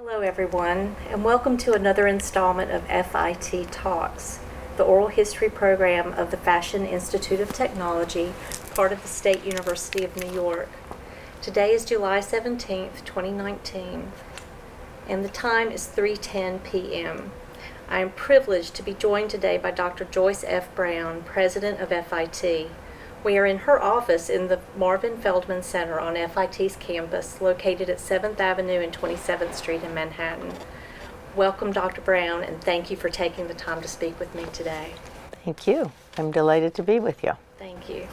Hello, everyone, and welcome to another installment of FIT Talks, the oral history program of the Fashion Institute of Technology, part of the State University of New York. Today is July 17th, 2019, and the time is 3:10 p.m. I am privileged to be joined today by Dr. Joyce F. Brown, President of FIT. We are in her office in the Marvin Feldman Center on FIT's campus, located at 7th Avenue and 27th Street in Manhattan. Welcome, Dr. Brown, and thank you for taking the time to speak with me today. Thank you. I'm delighted to be with you. Thank you.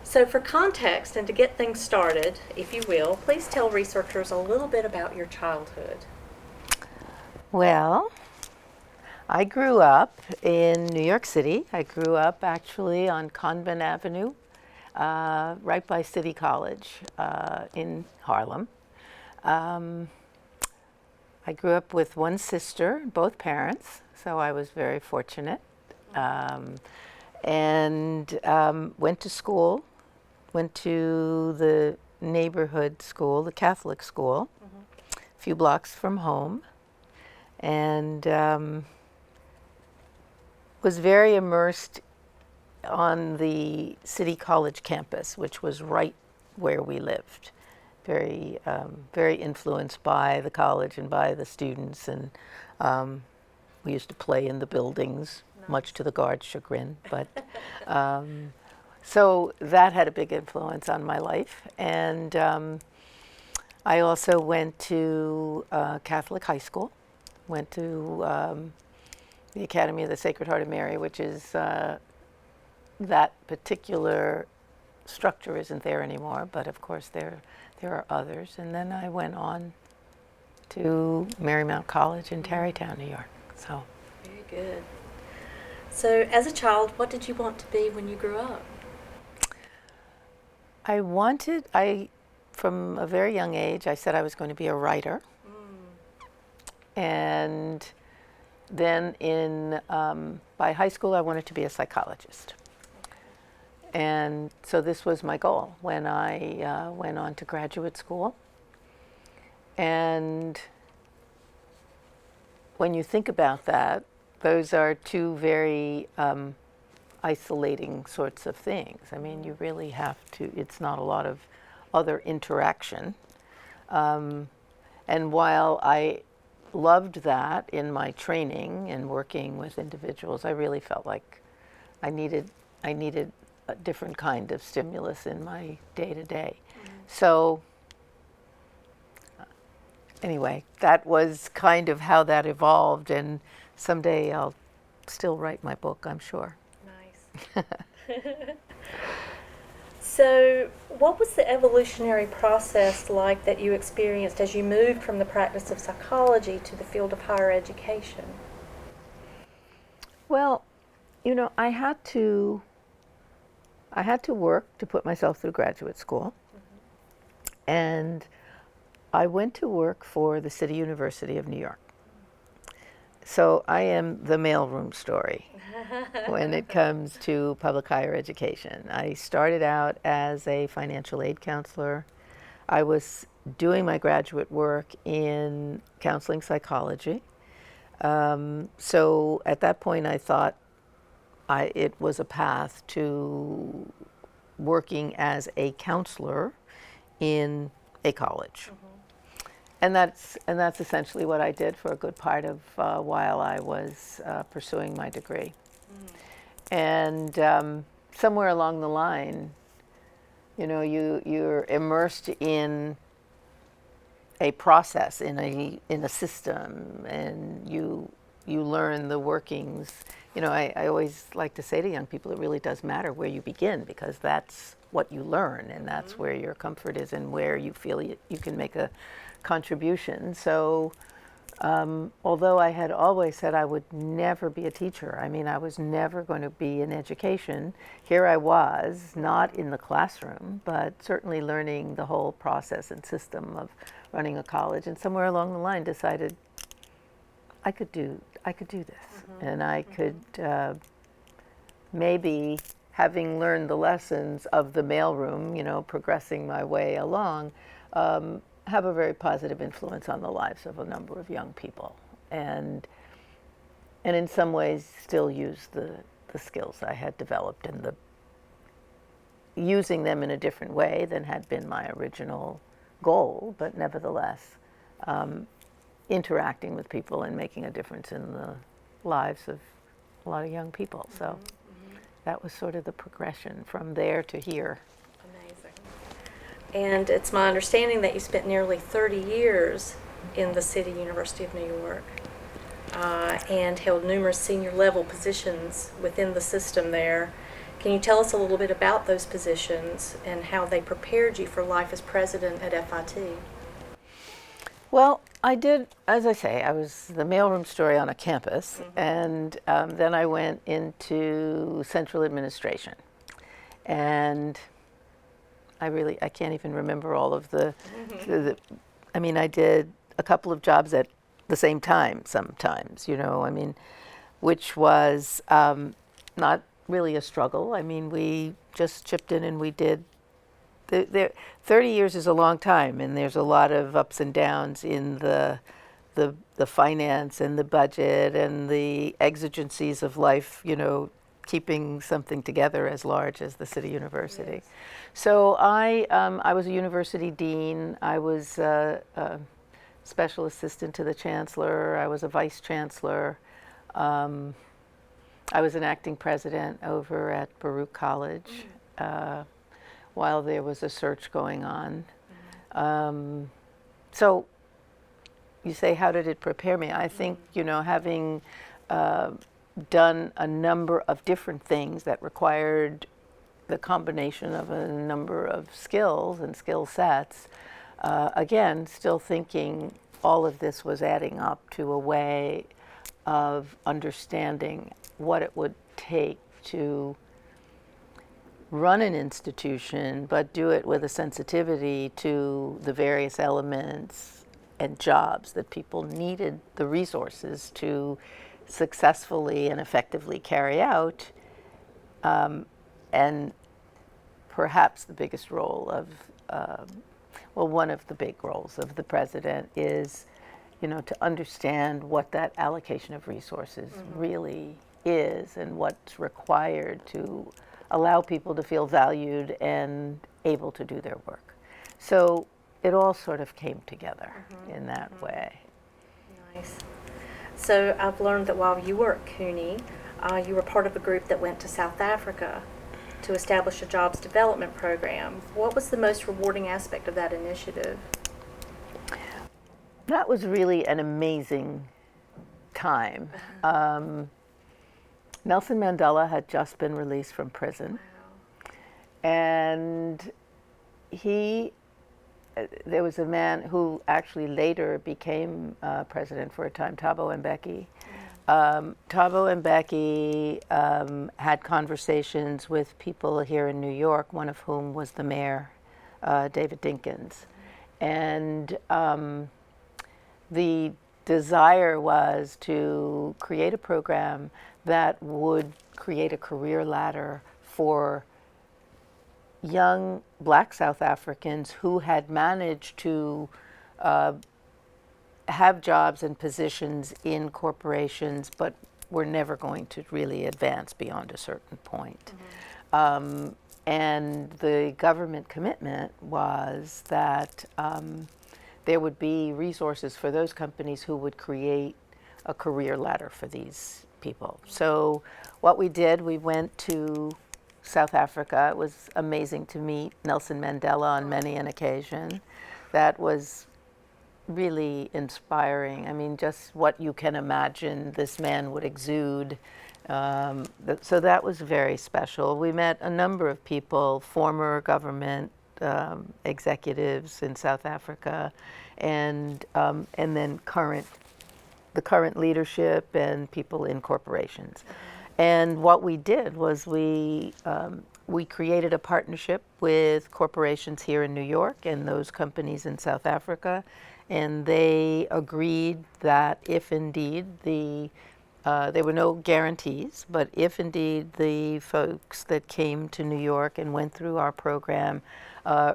So for context and to get things started, if you will, please tell researchers a little bit about your childhood. Well, I grew up in New York City. I grew up actually on Convent Avenue, right by City College in Harlem. I grew up with one sister, both parents, so I was very fortunate. And went to school, went to the neighborhood school, the Catholic school, a few blocks from home, and was very immersed on the City College campus, which was right where we lived. Very, very influenced by the college and by the students, and we used to play in the buildings, much to the guard's chagrin. But so that had a big influence on my life, and I also went to Catholic high school. Went to the Academy of the Sacred Heart of Mary, which is that particular structure isn't there anymore, but of course there are others. And then I went on to Marymount College in Tarrytown, New York. So Very good. So as a child, what did you want to be when you grew up? From a very young age, I said I was going to be a writer. And then by high school, I wanted to be a psychologist. And so this was my goal when I went on to graduate school. And when you think about that, those are two very isolating sorts of things. I mean, you really have to, it's not a lot of other interaction. And while I loved that in my training and working with individuals, I really felt like I needed a different kind of stimulus in my day-to-day. So anyway, that was kind of how that evolved, and someday I'll still write my book, I'm sure. Nice. So, what was the evolutionary process like that you experienced as you moved from the practice of psychology to the field of higher education? Well, I had to work to put myself through graduate school. And I went to work for the City University of New York. So I am the mailroom story when it comes to public higher education. I started out as a financial aid counselor. I was doing my graduate work in counseling psychology. So at that point, I thought it was a path to working as a counselor in a college. And that's essentially what I did for a good part of while I was pursuing my degree. And somewhere along the line, you're immersed in a process, in a system, and you learn the workings. I always like to say to young people, it really does matter where you begin, because that's what you learn, and that's where your comfort is and where you feel you can make a contribution. So although I had always said I would never be a teacher, I mean, I was never going to be in education, here I was, not in the classroom, but certainly learning the whole process and system of running a college, and somewhere along the line decided I could do this, and I could maybe, having learned the lessons of the mailroom, progressing my way along, have a very positive influence on the lives of a number of young people, and in some ways still use the skills I had developed, and using them in a different way than had been my original goal, but nevertheless interacting with people and making a difference in the lives of a lot of young people. So that was sort of the progression from there to here. Amazing. And it's my understanding that you spent nearly 30 years in the City University of New York and held numerous senior level positions within the system there. Can you tell us a little bit about those positions and how they prepared you for life as president at FIT? Well, I did, as I say, I was the mailroom story on a campus, and then I went into central administration. And I can't even remember all of I mean, I did a couple of jobs at the same time sometimes, which was not really a struggle. I mean, we just chipped in and we did. 30 years is a long time, and there's a lot of ups and downs in the finance and the budget and the exigencies of life, keeping something together as large as the City University. Yes. So I was a university dean. I was a special assistant to the chancellor. I was a vice chancellor. I was an acting president over at Baruch College while there was a search going on. So you say, how did it prepare me? I think, having done a number of different things that required the combination of a number of skills and skill sets, again, still thinking all of this was adding up to a way of understanding what it would take to run an institution, but do it with a sensitivity to the various elements and jobs that people needed the resources to successfully and effectively carry out. And perhaps the biggest role of, one of the big roles of the president is, to understand what that allocation of resources really is and what's required to allow people to feel valued and able to do their work. So it all sort of came together in that way. Nice. So I've learned that while you were at CUNY, you were part of a group that went to South Africa to establish a jobs development program. What was the most rewarding aspect of that initiative? That was really an amazing time. Nelson Mandela had just been released from prison. Wow. And there was a man who actually later became president for a time, Thabo Mbeki. Thabo Mbeki had conversations with people here in New York, one of whom was the mayor, David Dinkins. And the desire was to create a program that would create a career ladder for young Black South Africans who had managed to have jobs and positions in corporations, but were never going to really advance beyond a certain point. And the government commitment was that there would be resources for those companies who would create a career ladder for these people. So what we did, we went to South Africa. It was amazing to meet Nelson Mandela on many an occasion. That was really inspiring. I mean, just what you can imagine this man would exude. So that was very special. We met a number of people, former government executives in South Africa, and then the current leadership and people in corporations. And what we did was we created a partnership with corporations here in New York and those companies in South Africa, and they agreed that if indeed there were no guarantees, but if indeed the folks that came to New York and went through our program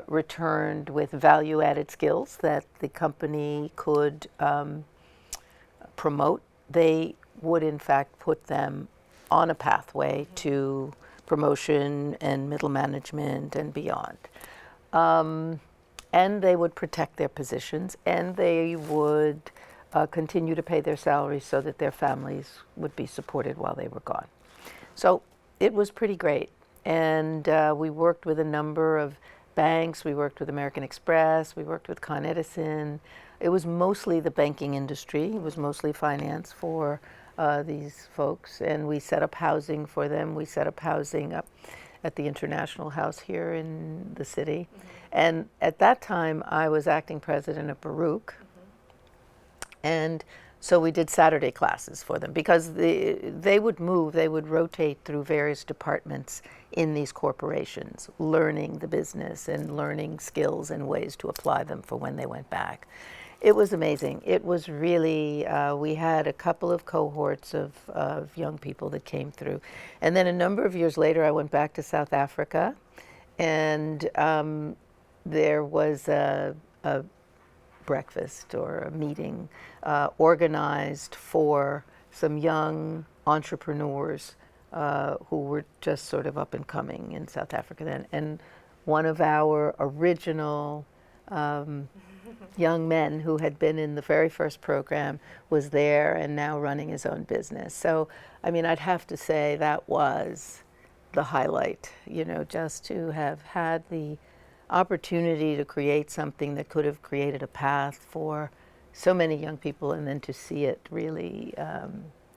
returned with value-added skills that the company could promote, they would in fact put them on a pathway to promotion and middle management and beyond. And they would protect their positions, and they would continue to pay their salaries so that their families would be supported while they were gone. So it was pretty great. And we worked with a number of banks. We worked with American Express. We worked with Con Edison. It was mostly the banking industry. It was mostly finance for these folks. And we set up housing for them. We set up housing up at the International House here in the city. And at that time, I was acting president of Baruch. And so we did Saturday classes for them because they would move, they would rotate through various departments in these corporations, learning the business and learning skills and ways to apply them for when they went back. It was amazing. It was really, we had a couple of cohorts of young people that came through. And then a number of years later, I went back to South Africa, and there was a breakfast or a meeting organized for some young entrepreneurs who were just sort of up and coming in South Africa then. And one of our original young men who had been in the very first program was there and now running his own business. So, I mean, I'd have to say that was the highlight, you know, just to have had the opportunity to create something that could have created a path for so many young people, and then to see it really,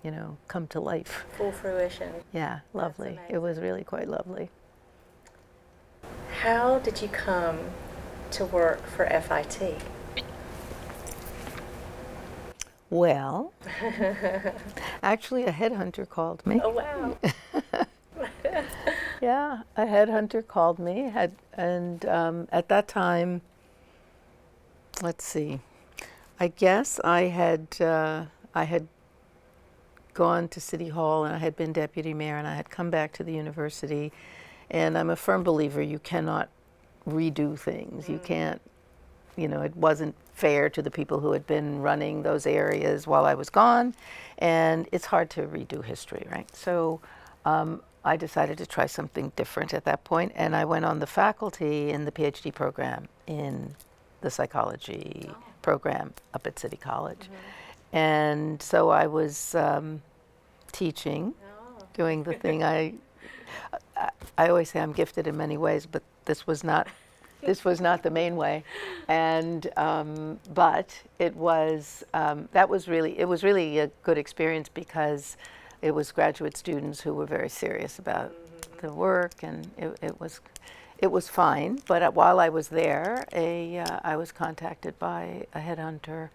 you know, come to life. Full fruition. Yeah, lovely. It was really quite lovely. How did you come to work for FIT? Well, actually a headhunter called me. Oh, wow. Yeah, a headhunter called me, and at that time, let's see, I guess I had gone to City Hall, and I had been deputy mayor, and I had come back to the university, and I'm a firm believer you cannot redo things. You can't, you know, it wasn't fair to the people who had been running those areas while I was gone, and it's hard to redo history, right? So I decided to try something different at that point, and I went on the faculty in the PhD program in the psychology program up at City College. And so I was teaching, doing the thing I always say I'm gifted in many ways, but this was not the main way. And but it was it was really a good experience because it was graduate students who were very serious about the work, and it was fine. But while I was there, I was contacted by a headhunter,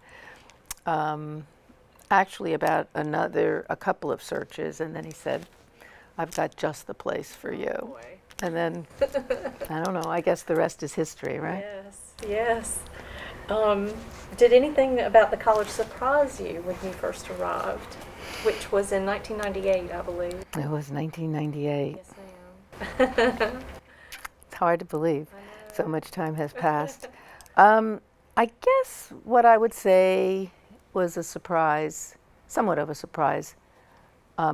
actually about a couple of searches, and then he said, "I've got just the place for you." Boy. And then I don't know. I guess the rest is history, right? Yes, yes. Did anything about the college surprise you when you first arrived? Which was in 1998, I believe. It was 1998. Yes, ma'am. It's hard to believe. So much time has passed. I guess what I would say was a surprise, somewhat of a surprise.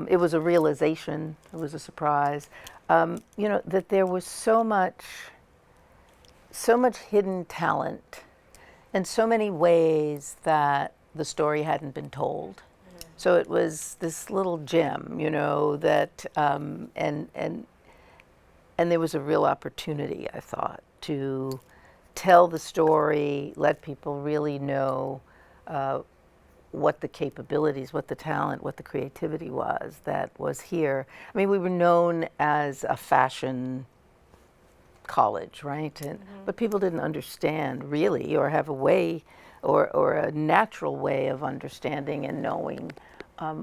It was a realization. It was a surprise. You know, that there was so much hidden talent, and so many ways that the story hadn't been told. So it was this little gem, you know, that and there was a real opportunity, I thought, to tell the story, let people really know what the capabilities, what the talent, what the creativity was that was here. I mean, we were known as a fashion college, right? And, but people didn't understand really, or have a way, or a natural way of understanding and knowing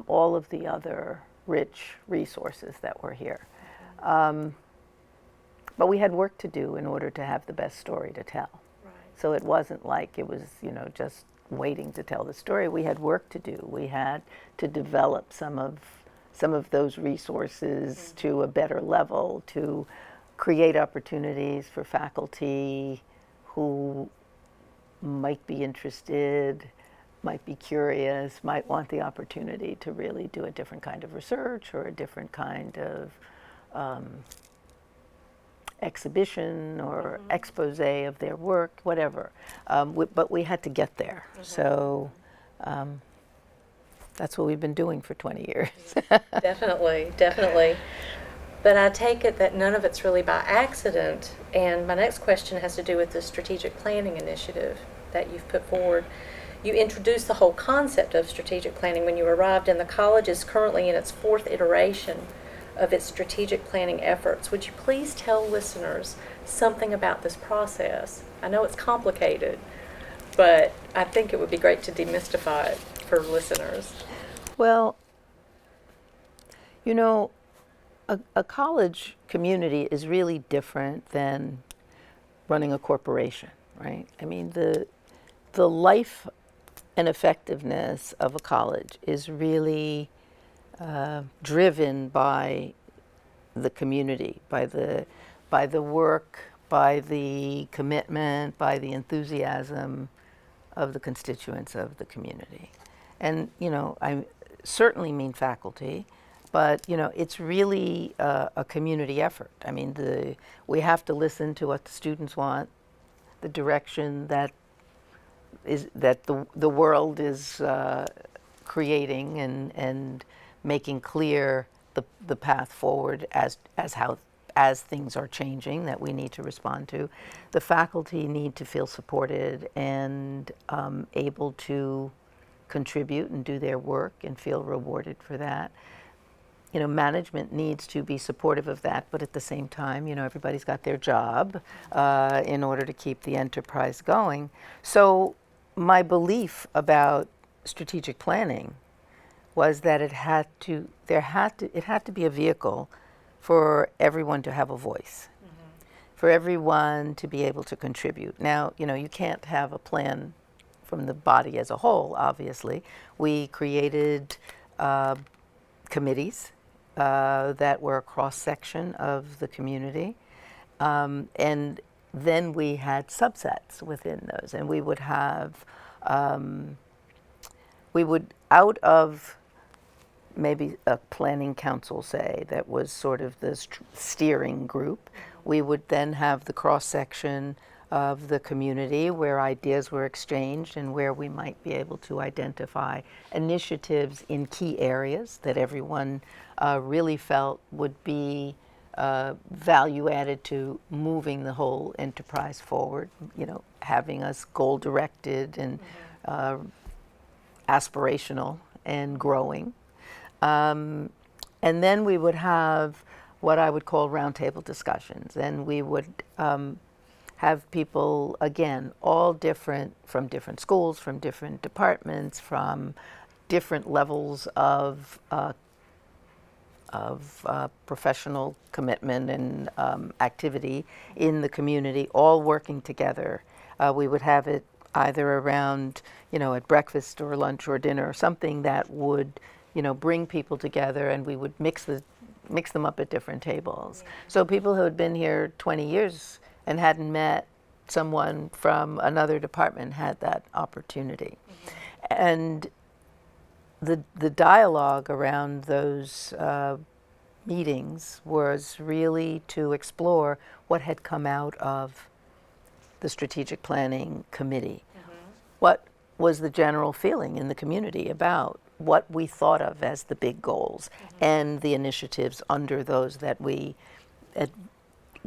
all of the other rich resources that were here. But we had work to do in order to have the best story to tell. Right. So it wasn't like it was, you know, just waiting to tell the story. We had work to do. We had to develop some of those resources to a better level, to create opportunities for faculty who might be interested, might be curious, might want the opportunity to really do a different kind of research or a different kind of exhibition or expose of their work, whatever. But we had to get there. So that's what we've been doing for 20 years. Definitely, definitely. But I take it that none of it's really by accident. And my next question has to do with the strategic planning initiative that you've put forward. You introduced the whole concept of strategic planning when you arrived, and the college is currently in its 4th iteration of its strategic planning efforts. Would you please tell listeners something about this process? I know it's complicated, but I think it would be great to demystify it for listeners. Well, you know, a college community is really different than running a corporation, right? I mean, the life and effectiveness of a college is really driven by the community, by the work, by the commitment, by the enthusiasm of the constituents of the community. And, you know, I certainly mean faculty, but, you know, it's really a community effort. I mean, we have to listen to what the students want, the direction that the world is creating and making clear the path forward as things are changing that we need to respond to. The faculty need to feel supported and able to contribute and do their work and feel rewarded for that. You know, management needs to be supportive of that, but at the same time, you know, everybody's got their job in order to keep the enterprise going. So my belief about strategic planning was that it had to be a vehicle for everyone to have a voice, for everyone to be able to contribute. Now, you know, you can't have a plan from the body as a whole, obviously. We created committees that were a cross-section of the community, and then we had subsets within those, and we would have, out of maybe a planning council, say, that was sort of the steering group, we would then have the cross-section of the community where ideas were exchanged and where we might be able to identify initiatives in key areas that everyone really felt would be value added to moving the whole enterprise forward, you know, having us goal directed and aspirational and growing. And then we would have what I would call roundtable discussions, and we would have people, again, all different, from different schools, from different departments, from different levels of professional commitment and activity in the community, all working together. We would have it either around, you know, at breakfast or lunch or dinner, or something that would, you know, bring people together, and we would mix them up at different tables. So people who had been here 20 years and hadn't met someone from another department had that opportunity. And the dialogue around those meetings was really to explore what had come out of the strategic planning committee. What was the general feeling in the community about what we thought of as the big goals and the initiatives under those that we, at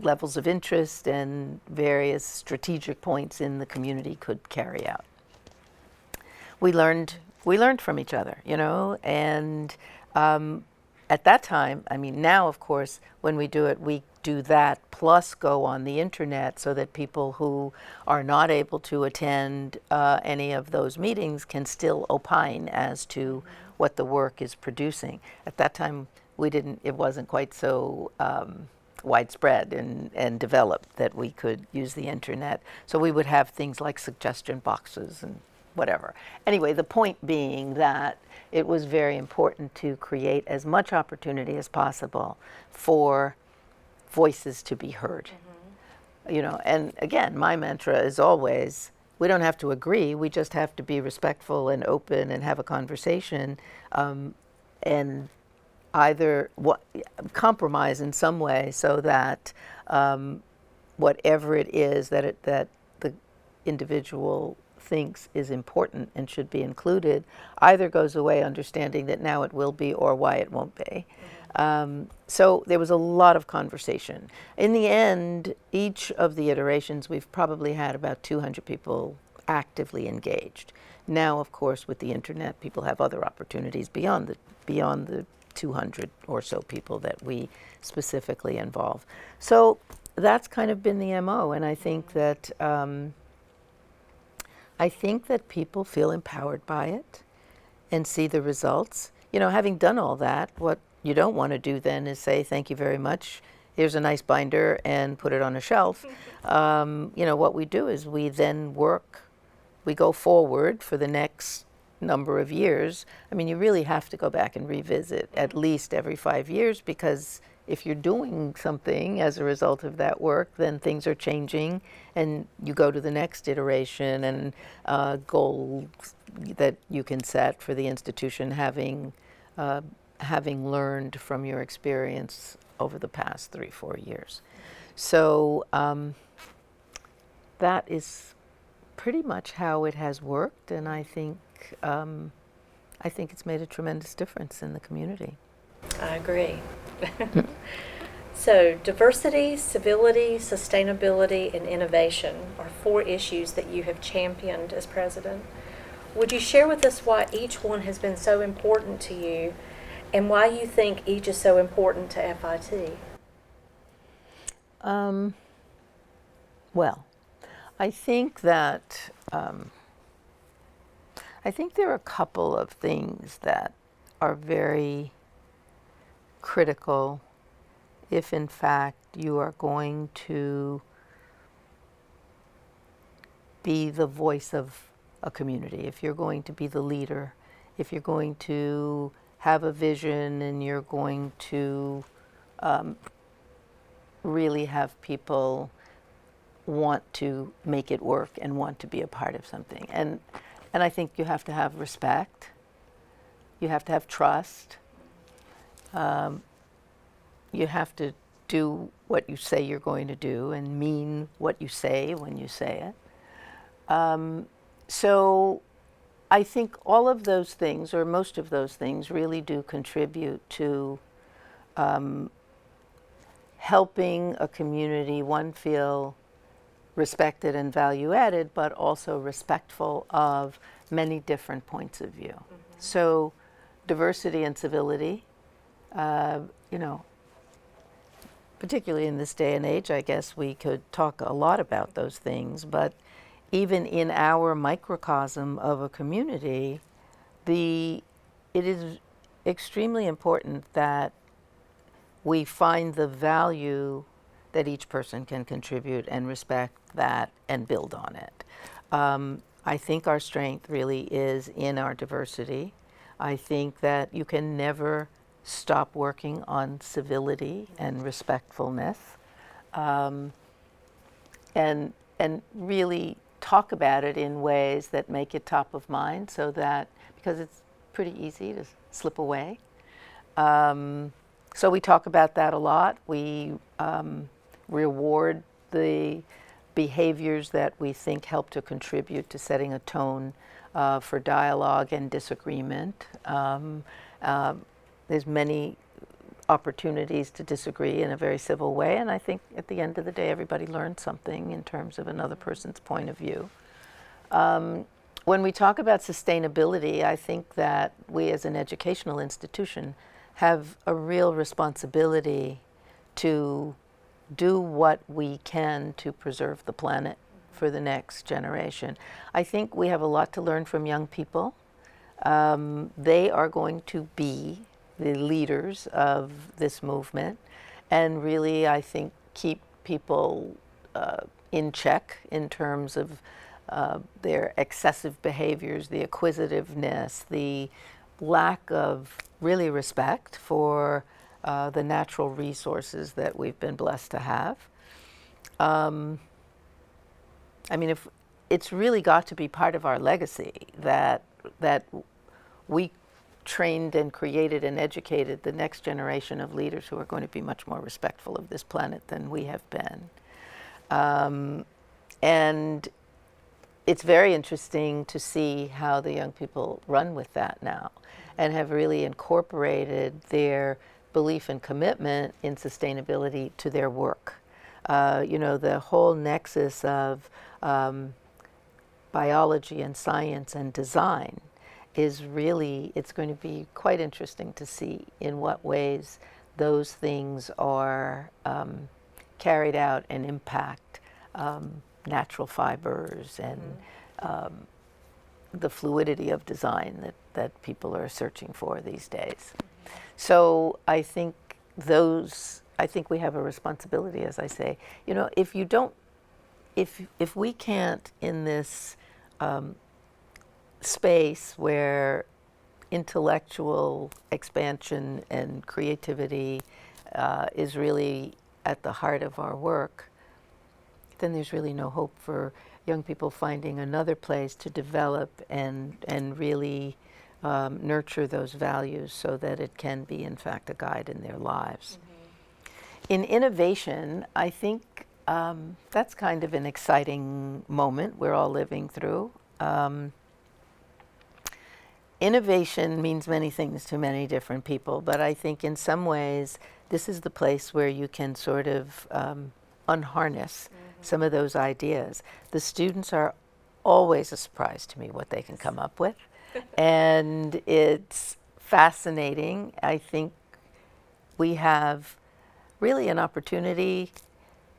levels of interest and various strategic points in the community, could carry out. We learned from each other, you know, and at that time, I mean, now, of course, when we do it, we do that plus go on the internet so that people who are not able to attend any of those meetings can still opine as to what the work is producing. At that time, it wasn't quite so widespread and developed that we could use the internet. So we would have things like suggestion boxes and whatever. Anyway, the point being that it was very important to create as much opportunity as possible for voices to be heard. And again, my mantra is always, we don't have to agree, we just have to be respectful and open and have a conversation, and either compromise in some way so that whatever it is that the individual thinks is important and should be included either goes away understanding that now it will be or why it won't be. So there was a lot of conversation. In the end, each of the iterations, we've probably had about 200 people actively engaged. Now, of course, with the internet, people have other opportunities beyond the 200 or so people that we specifically involve. So that's kind of been the MO, and I think that people feel empowered by it and see the results. Having done all that, what you don't want to do then is say, thank you very much, here's a nice binder, and put it on a shelf. What we do is we then we go forward for the next number of years. I mean, you really have to go back and revisit at least every 5 years, because if you're doing something as a result of that work, then things are changing, and you go to the next iteration and goals that you can set for the institution, having learned from your experience over the past 3-4 years. So that is pretty much how it has worked, and I think it's made a tremendous difference in the community. I agree. So, diversity, civility, sustainability, and innovation are 4 issues that you have championed as president. Would you share with us why each one has been so important to you, and why you think each is so important to FIT? Well, I think that there are a couple of things that are very critical if, in fact, you are going to be the voice of a community, if you're going to be the leader, if you're going to have a vision and you're going to really have people want to make it work and want to be a part of something. And I think you have to have respect. You have to have trust. You have to do what you say you're going to do and mean what you say when you say it. So I think all of those things, or most of those things, really do contribute to helping a community, one, feel respected and value added, but also respectful of many different points of view. Mm-hmm. So diversity and civility, particularly in this day and age, I guess we could talk a lot about those things, but even in our microcosm of a community, it is extremely important that we find the value that each person can contribute and respect that and build on it. I think our strength really is in our diversity. I think that you can never stop working on civility and respectfulness, and really talk about it in ways that make it top of mind, so that, because it's pretty easy to slip away. So we talk about that a lot. We reward the behaviors that we think help to contribute to setting a tone for dialogue and disagreement. There's many opportunities to disagree in a very civil way, and I think at the end of the day everybody learns something in terms of another person's point of view. When we talk about sustainability, I think that we as an educational institution have a real responsibility to do what we can to preserve the planet for the next generation. I think we have a lot to learn from young people. They are going to be the leaders of this movement, and really, I think, keep people in check in terms of their excessive behaviors, the acquisitiveness, the lack of really respect for the natural resources that we've been blessed to have. I mean, if it's really got to be part of our legacy that we trained and created and educated the next generation of leaders who are going to be much more respectful of this planet than we have been. And it's very interesting to see how the young people run with that now and have really incorporated their belief and commitment in sustainability to their work. You know, the whole nexus of biology and science and design is really, it's going to be quite interesting to see in what ways those things are carried out and impact natural fibers and the fluidity of design that people are searching for these days. So I think we have a responsibility, as I say. You know, if we can't in this space where intellectual expansion and creativity is really at the heart of our work, then there's really no hope for young people finding another place to develop and really nurture those values so that it can be, in fact, a guide in their lives. In innovation, I think that's kind of an exciting moment we're all living through. Innovation means many things to many different people, but I think in some ways this is the place where you can sort of unharness some of those ideas. The students are always a surprise to me what they can come up with, and it's fascinating. I think we have really an opportunity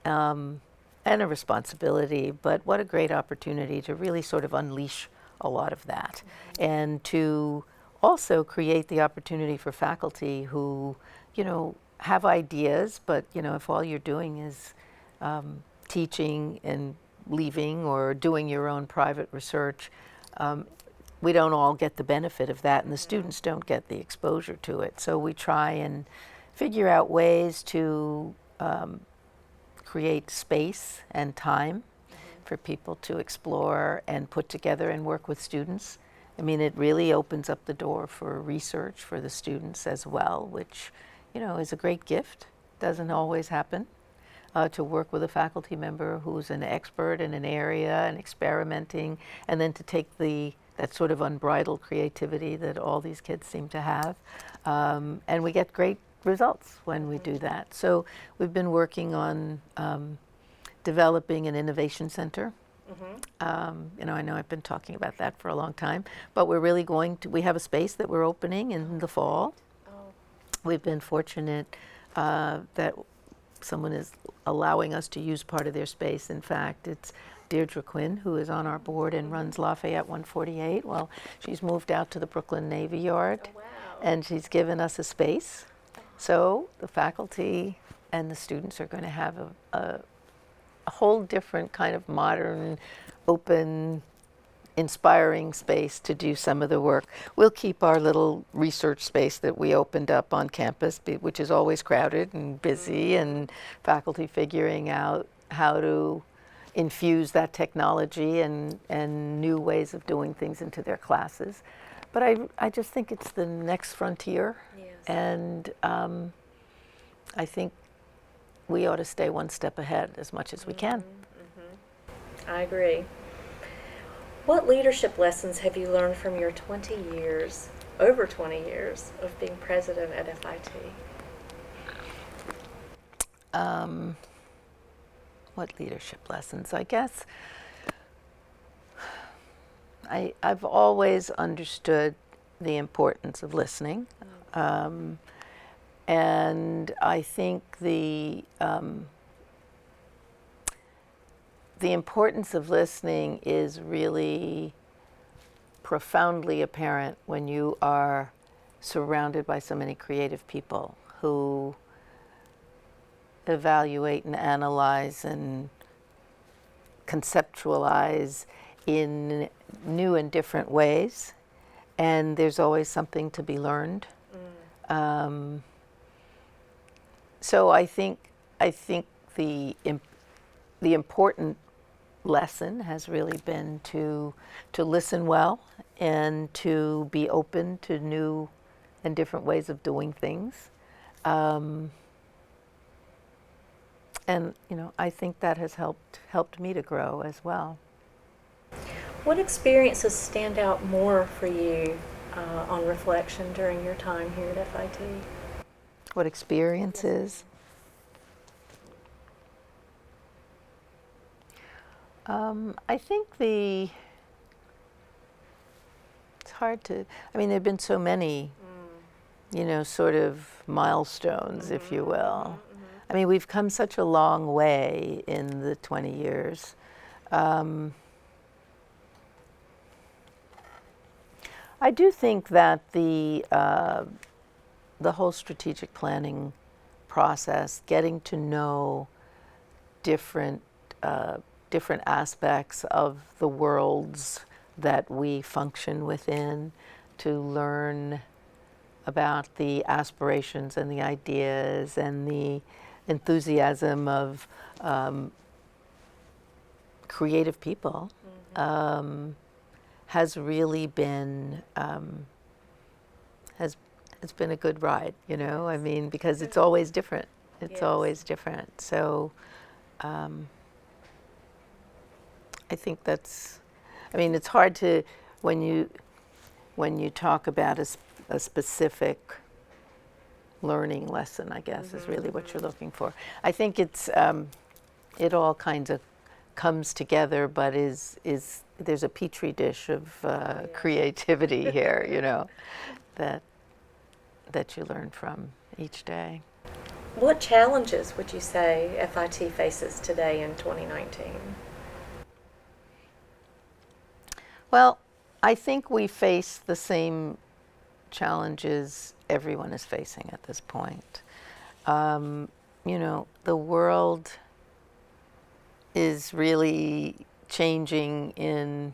and a responsibility, but what a great opportunity to really sort of unleash a lot of that, and to also create the opportunity for faculty who, you know, have ideas, but, you know, if all you're doing is teaching and leaving or doing your own private research, we don't all get the benefit of that, and the students don't get the exposure to it. So we try and figure out ways to create space and time for people to explore and put together and work with students. I mean, it really opens up the door for research for the students as well, which, you know, is a great gift. Doesn't always happen. To work with a faculty member who's an expert in an area and experimenting, and then to take that sort of unbridled creativity that all these kids seem to have. And we get great results when we do that. So we've been working on developing an innovation center. You know, I know I've been talking about that for a long time, but we're really we have a space that we're opening in the fall. We've been fortunate that someone is allowing us to use part of their space. In fact, it's Deirdre Quinn, who is on our board and runs Lafayette 148. Well, she's moved out to the Brooklyn Navy Yard, and she's given us a space. So the faculty and the students are going to have a whole different kind of modern, open, inspiring space to do some of the work. We'll keep our little research space that we opened up on campus, which is always crowded and busy, and faculty figuring out how to infuse that technology and new ways of doing things into their classes. But I just think it's the next frontier, and I think we ought to stay one step ahead as much as we can. I agree. What leadership lessons have you learned from your over 20 years of being president at FIT? What leadership lessons? I guess I've always understood the importance of listening. And I think the importance of listening is really profoundly apparent when you are surrounded by so many creative people who evaluate and analyze and conceptualize in new and different ways, and there's always something to be learned. So I think the important lesson has really been to listen well and to be open to new and different ways of doing things. And I think that has helped me to grow as well. What experiences stand out more for you on reflection during your time here at FIT? What experiences? I think it's hard to, I mean, there have been so many, sort of milestones, if you will. I mean, we've come such a long way in the 20 years. I do think that the whole strategic planning process, getting to know different different aspects of the worlds that we function within, to learn about the aspirations and the ideas and the enthusiasm of creative people, has really been has been a good ride. I mean, because it's always different. It's Yes. always different. So I think I mean, it's hard to, when you talk about a specific learning lesson, I guess, is really what you're looking for. I think it all kinds of comes together, but there's a petri dish of creativity here, that you learn from each day. What challenges would you say FIT faces today in 2019? Well, I think we face the same challenges everyone is facing at this point. The world is really changing in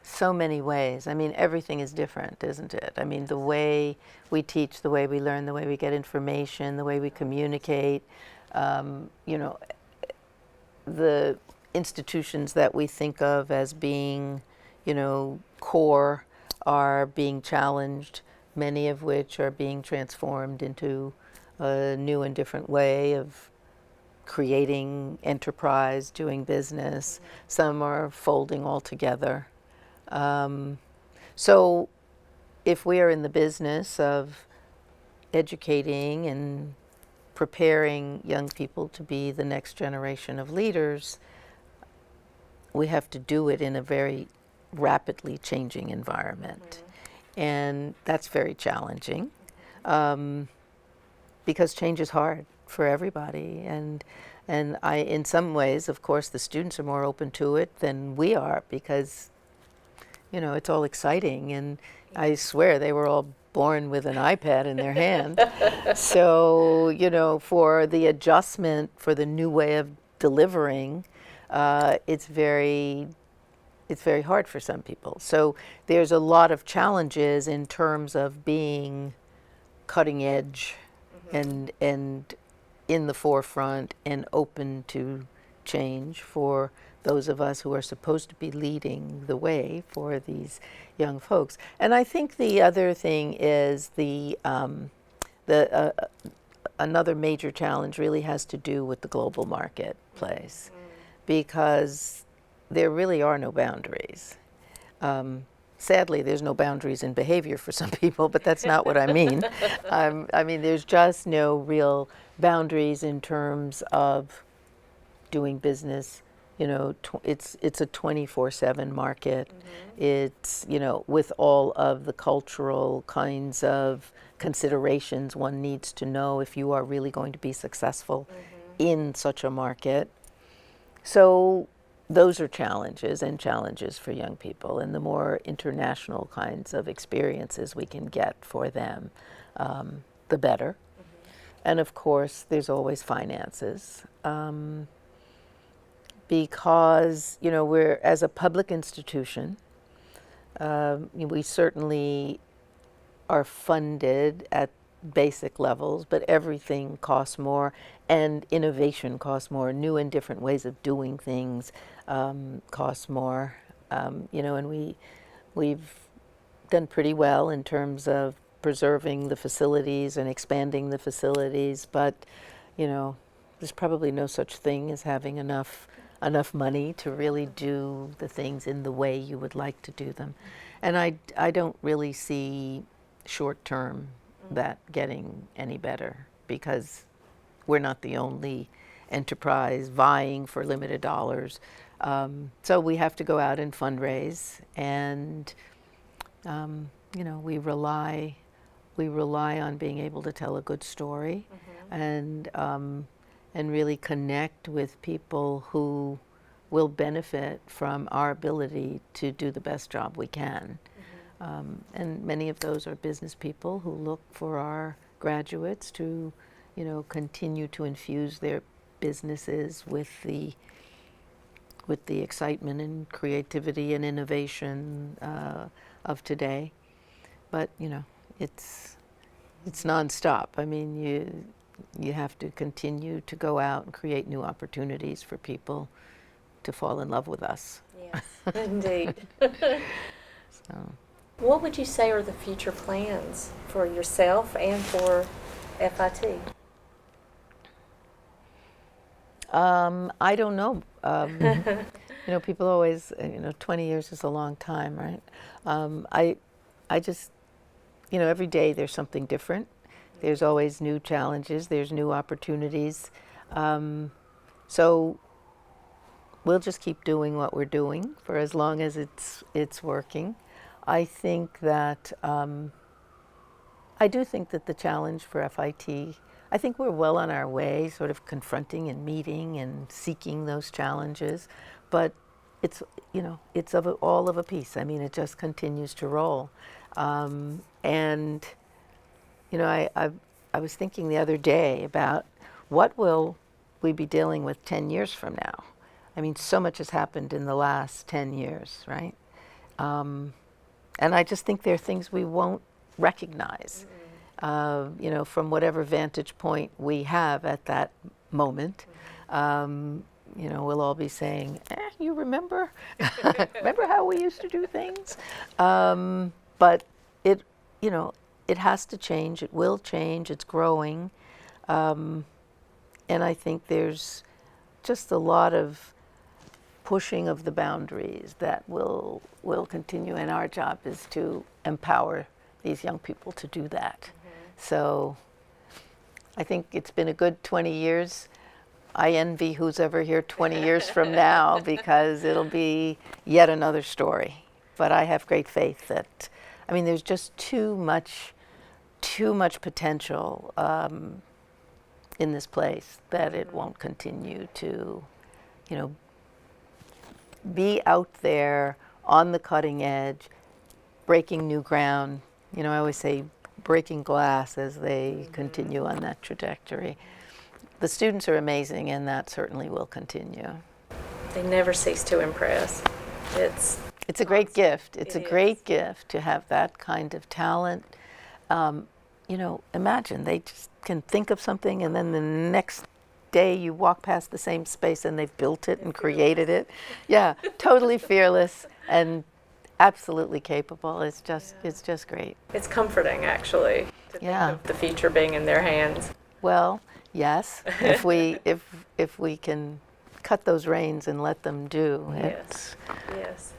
so many ways. I mean, everything is different, isn't it? I mean, the way we teach, the way we learn, the way we get information, the way we communicate, the institutions that we think of as being, core are being challenged, many of which are being transformed into a new and different way of creating enterprise, doing business. Some are folding altogether. So if we are in the business of educating and preparing young people to be the next generation of leaders, we have to do it in a very rapidly changing environment. And that's very challenging, because change is hard for everybody. And in some ways, of course, the students are more open to it than we are, because it's all exciting, and I swear they were all born with an iPad in their hand. So, for the adjustment, for the new way of delivering, it's very hard for some people. So there's a lot of challenges in terms of being cutting edge and in the forefront and open to change for those of us who are supposed to be leading the way for these young folks. And I think the other thing is another major challenge really has to do with the global marketplace, because there really are no boundaries. Sadly, there's no boundaries in behavior for some people, but that's not what I mean. I mean, there's just no real boundaries in terms of doing business. It's a 24/7 market. It's, with all of the cultural kinds of considerations one needs to know if you are really going to be successful in such a market. So those are challenges for young people, and the more international kinds of experiences we can get for them, the better. And of course, there's always finances. Because, we're, as a public institution, we certainly are funded at basic levels, but everything costs more, and innovation costs more. New and different ways of doing things cost more. And we've done pretty well in terms of preserving the facilities and expanding the facilities, but there's probably no such thing as having enough money to really do the things in the way you would like to do them. And I don't really see short term that getting any better, because we're not the only enterprise vying for limited dollars. So we have to go out and fundraise, and we rely on being able to tell a good story, and really connect with people who will benefit from our ability to do the best job we can. And many of those are business people who look for our graduates to, continue to infuse their businesses with the excitement and creativity and innovation of today. But it's nonstop. I mean, you have to continue to go out and create new opportunities for people to fall in love with us. Yes, indeed. So. What would you say are the future plans for yourself and for FIT? I don't know. People always, 20 years is a long time, right? I just, every day there's something different. There's always new challenges. There's new opportunities. So we'll just keep doing what we're doing for as long as it's working. I think that I do think that the challenge for FIT, I think we're well on our way, sort of confronting and meeting and seeking those challenges, but it's all of a piece. I mean, it just continues to roll, and I was thinking the other day about what will we be dealing with 10 years from now. I mean, so much has happened in the last 10 years, right? And I just think there are things we won't recognize, from whatever vantage point we have at that moment. We'll all be saying, you remember? Remember how we used to do things? But it has to change. It will change. It's growing. And I think there's just a lot of pushing of the boundaries that will continue, and our job is to empower these young people to do that. So I think it's been a good 20 years. I envy who's ever here 20 years from now, because it'll be yet another story. But I have great faith that, there's just too much potential in this place that it won't continue to, be out there on the cutting edge, breaking new ground. I always say breaking glass as they continue on that trajectory. The students are amazing, and that certainly will continue. They never cease to impress. It's a great gift. It's a great gift to have that kind of talent. Imagine they just can think of something, and then the next day you walk past the same space and they've built it and created it. Yeah, totally fearless and absolutely capable. It's just great. It's comforting, actually, to think of the future being in their hands. Well, yes, if we can cut those reins and let them do it. Yes.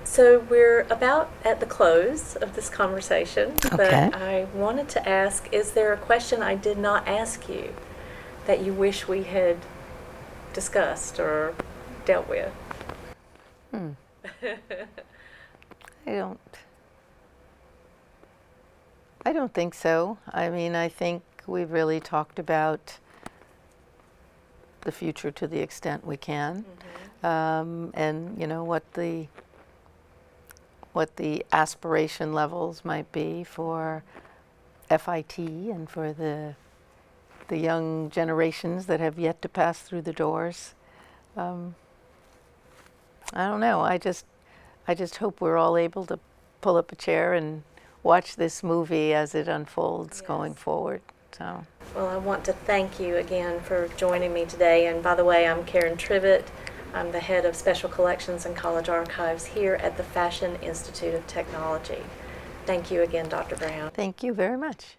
So we're about at the close of this conversation, okay. But I wanted to ask, is there a question I did not ask you that you wish we had discussed or dealt with? I don't think so. I think we've really talked about the future to the extent we can, and what the aspiration levels might be for FIT and for the young generations that have yet to pass through the doors. I don't know. I just hope we're all able to pull up a chair and watch this movie as it unfolds Yes. going forward. So. Well, I want to thank you again for joining me today. And by the way, I'm Karen Trivett. I'm the head of Special Collections and College Archives here at the Fashion Institute of Technology. Thank you again, Dr. Brown. Thank you very much.